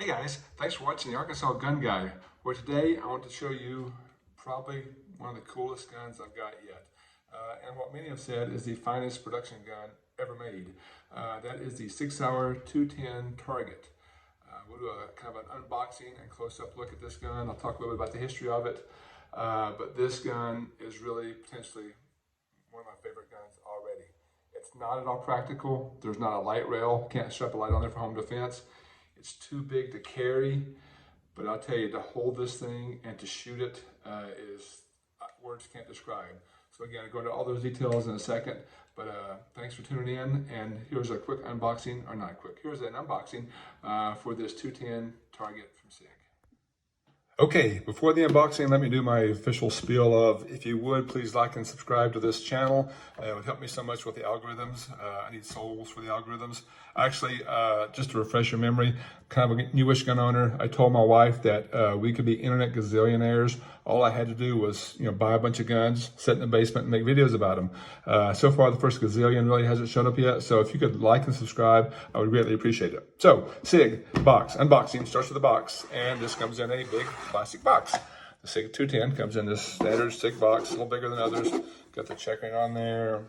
Hey guys, thanks for watching the Arkansas Gun Guy, where today I want to show you probably one of the coolest guns I've got yet. And what many have said is the finest production gun ever made. That is the Sig P210 Target. We'll do a kind of an unboxing and close-up look at this gun. I'll talk a little bit about the history of it. But this gun is really potentially one of my favorite guns already. It's not at all practical. There's not a light rail. Can't strap a light on there for home defense. It's too big to carry, but I'll tell you, to hold this thing and to shoot it is words can't describe. So again, I'll go into all those details in a second, but thanks for tuning in, and here's a quick unboxing, or not quick, here's an unboxing for this 210 Target from Sig. Okay, before the unboxing, let me do my official spiel of, if you would, please like and subscribe to this channel. It would help me so much with the algorithms. I need souls for the algorithms. Actually, just to refresh your memory, kind of a newish gun owner. I told my wife that we could be internet gazillionaires. All I had to do was, buy a bunch of guns, sit in the basement, and make videos about them. So far, the first gazillion really hasn't shown up yet. So if you could like and subscribe, I would greatly appreciate it. So, Sig box unboxing starts with the box, and this comes in a big plastic box. The Sig 210 comes in this standard Sig box, a little bigger than others. Got the checkering on there,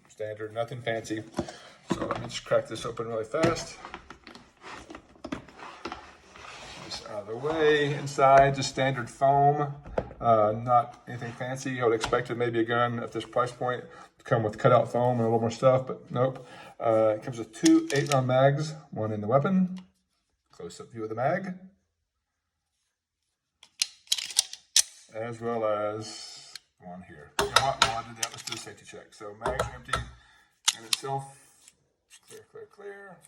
standard, nothing fancy. So let me just crack this open really fast. Just out of the way. Inside, just standard foam, not anything fancy. I would expect it maybe a gun at this price point to come with cutout foam and a little more stuff, but nope. It comes with two 8-round mags, one in the weapon. Close-up view of the mag, as well as one here. You know what? While I did that, let's do a safety check. So mags are empty in itself. Clear.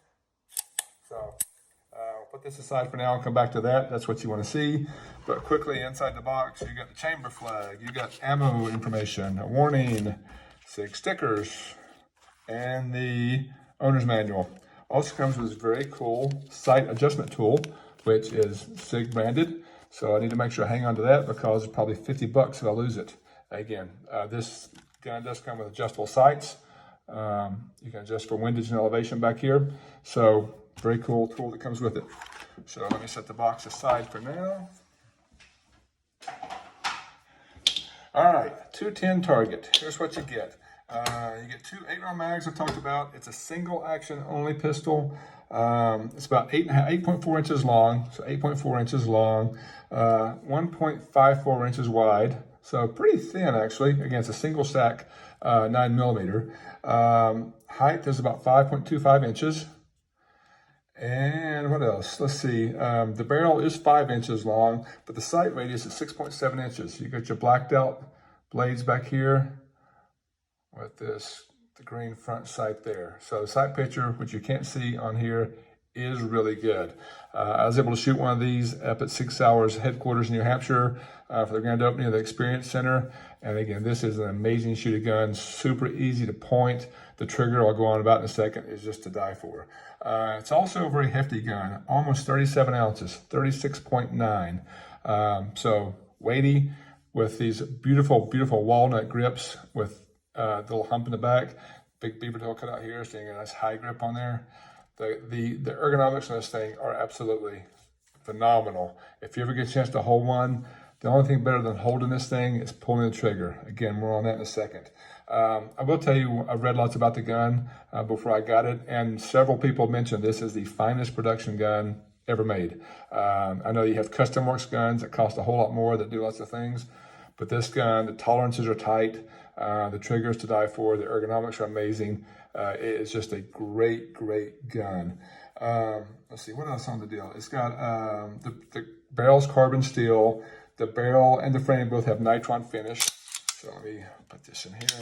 So we'll put this aside for now and come back to that. That's what you want to see. But quickly, inside the box, you got the chamber flag, you got ammo information, a warning, Sig stickers, and the owner's manual. Also comes with this very cool sight adjustment tool, which is Sig branded. So I need to make sure I hang on to that because it's probably 50 bucks if I lose it. Again, this gun does come with adjustable sights. You can adjust for windage and elevation back here. So very cool tool that comes with it. So let me set the box aside for now. All right, 210 Target. Here's what you get. You get two 8-round mags I talked about. It's a single action only pistol. It's about 8.4 inches long. So 8.4 inches long, 1.54 inches wide. So pretty thin, actually. Again, it's a single stack, 9mm. Height is about 5.25 inches. And what else? Let's see. The barrel is 5 inches long, but the sight radius is 6.7 inches. You got your blacked out blades back here with the green front sight there. So the sight picture, which you can't see on here, is really good. I was able to shoot one of these up at 6 Hours headquarters in New Hampshire for the grand opening of the Experience Center. And again, this is an amazing shooting gun, super easy to point. The trigger, I'll go on about in a second, is just to die for. It's also a very hefty gun, almost 37 ounces, 36.9. So weighty, with these beautiful, beautiful walnut grips with the little hump in the back, big beaver tail cut out here, so you get a nice high grip on there. The ergonomics on this thing are absolutely phenomenal. If you ever get a chance to hold one, the only thing better than holding this thing is pulling the trigger. Again, more on that in a second. I will tell you, I've read lots about the gun before I got it, and several people mentioned this is the finest production gun ever made. I know you have custom works guns that cost a whole lot more, that do lots of things, but this gun, the tolerances are tight, the trigger is to die for, the ergonomics are amazing. It is just a great, great gun. Let's see, what else on the deal? It's got the barrel's carbon steel. The barrel and the frame both have nitron finish. So let me put this in here.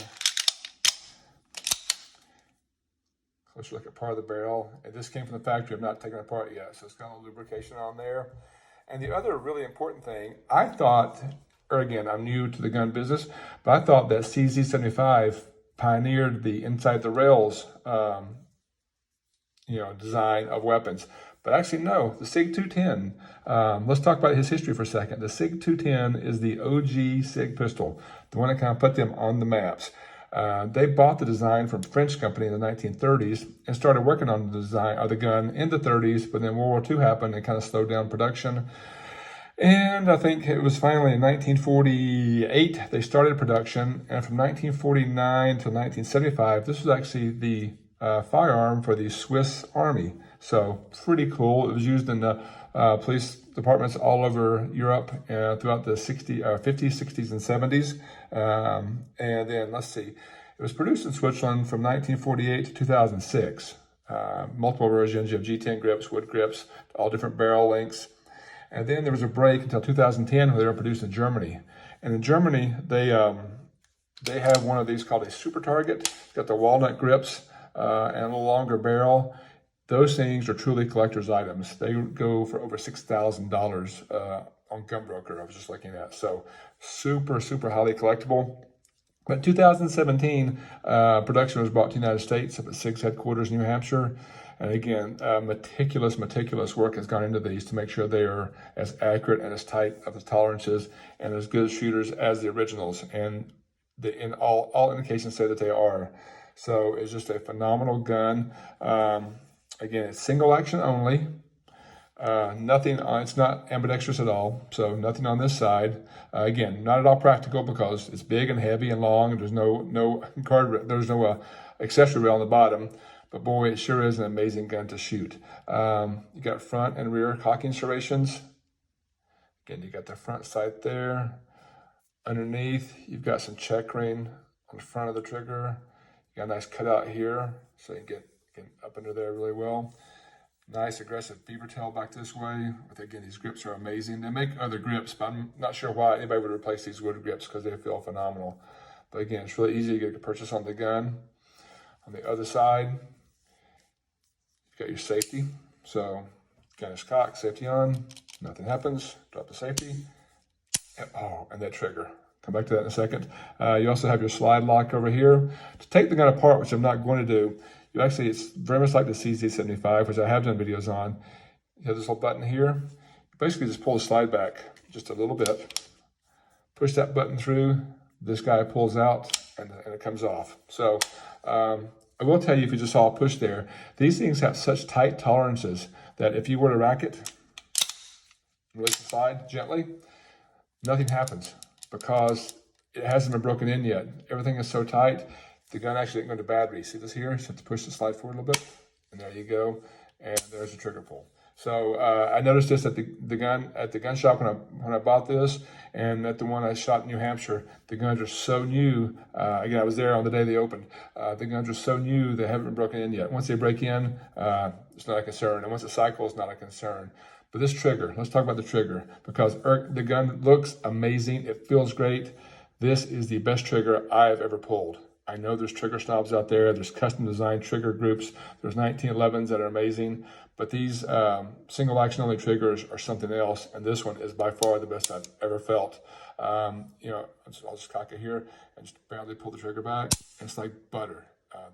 Closer look at part of the barrel. And this came from the factory. I've not taken it apart yet. So it's got a little lubrication on there. And the other really important thing, I thought, or again, I'm new to the gun business, but I thought that CZ75 pioneered the inside the rails, design of weapons. But actually, no, the Sig 210, let's talk about his history for a second. The Sig 210 is the OG Sig pistol, the one that kind of put them on the maps. They bought the design from a French company in the 1930s and started working on the design of the gun in the 30s, but then World War II happened and kind of slowed down production. And I think it was finally in 1948 they started production, and from 1949 to 1975, this was actually the firearm for the Swiss Army. So pretty cool. It was used in the police departments all over Europe throughout the 50s, 60s, and 70s. And then let's see, it was produced in Switzerland from 1948 to 2006. Multiple versions. You have G10 grips, wood grips, all different barrel lengths. And then there was a break until 2010 where they were produced in Germany. And in Germany, they have one of these called a Super Target. It's got the walnut grips and a little longer barrel. Those things are truly collector's items. They go for over $6,000 on Gunbroker, I was just looking at. So super, super highly collectible. But 2017, production was brought to the United States up at SIG's headquarters in New Hampshire. And again, meticulous work has gone into these to make sure they are as accurate and as tight of the tolerances and as good shooters as the originals. And in all indications say that they are. So it's just a phenomenal gun. Again, it's single action only. Nothing on, it's not ambidextrous at all, so nothing on this side. Again, not at all practical because it's big and heavy and long, and there's no accessory rail on the bottom. But boy, it sure is an amazing gun to shoot. You got front and rear cocking serrations. Again, you got the front sight there. Underneath, you've got some checkering on the front of the trigger. You got a nice cutout here, so you can get up under there really well. Nice aggressive beaver tail back this way. But again, these grips are amazing. They make other grips, but I'm not sure why anybody would replace these wood grips because they feel phenomenal. But again, it's really easy to get a purchase on the gun. On the other side, you've got your safety. So gun is cocked, safety on, nothing happens. Drop the safety. And that trigger. Come back to that in a second. You also have your slide lock over here. To take the gun apart, which I'm not going to do, it's very much like the CZ75, which I have done videos on. You have this little button here. You basically just pull the slide back just a little bit. Push that button through. This guy pulls out and it comes off. So I will tell you, if you just saw a push there, these things have such tight tolerances that if you were to rack it, release the slide gently, nothing happens because it hasn't been broken in yet. Everything is so tight. The gun actually didn't go to battery. See this here? So you have to push the slide forward a little bit, and there you go. And there's the trigger pull. So I noticed this at the gun shop when I bought this, and at the one I shot in New Hampshire. The guns are so new. Again, I was there on the day they opened. The guns are so new they haven't been broken in yet. Once they break in, it's not a concern, and once it cycles, it's not a concern. But this trigger, let's talk about the trigger, because the gun looks amazing. It feels great. This is the best trigger I have ever pulled. I know there's trigger snobs out there. There's custom designed trigger groups. There's 1911s that are amazing. But these single action only triggers are something else. And this one is by far the best I've ever felt. I'll just cock it here and just barely pull the trigger back. And it's like butter.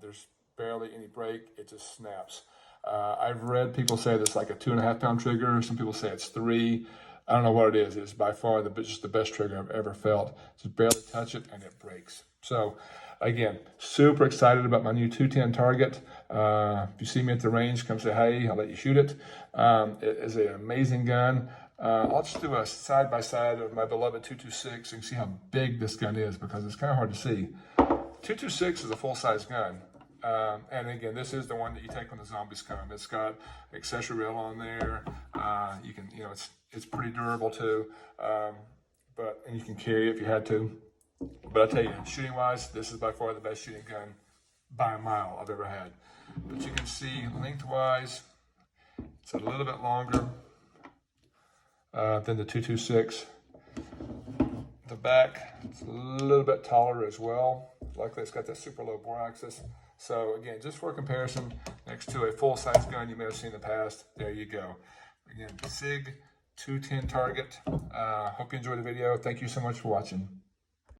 There's barely any break. It just snaps. I've read people say that's like a 2.5 pound trigger. Some people say it's 3. I don't know what it is. It's by far just the best trigger I've ever felt. Just barely touch it and it breaks. So again, super excited about my new 210 Target. If you see me at the range, come say hey. I'll let you shoot it. It is an amazing gun. I'll just do a side by side of my beloved 226 and see how big this gun is because it's kind of hard to see. 226 is a full size gun. And again, this is the one that you take when the zombies come. It's got accessory rail on there. You can, it's pretty durable too. And you can carry it if you had to. But I tell you, shooting wise, this is by far the best shooting gun by a mile I've ever had. But you can see lengthwise, it's a little bit longer than the 226. The back, it's a little bit taller as well. Luckily, it's got that super low bore axis. So again, just for comparison, next to a full-size gun you may have seen in the past, there you go. Again, Sig 210 Target. Hope you enjoyed the video. Thank you so much for watching.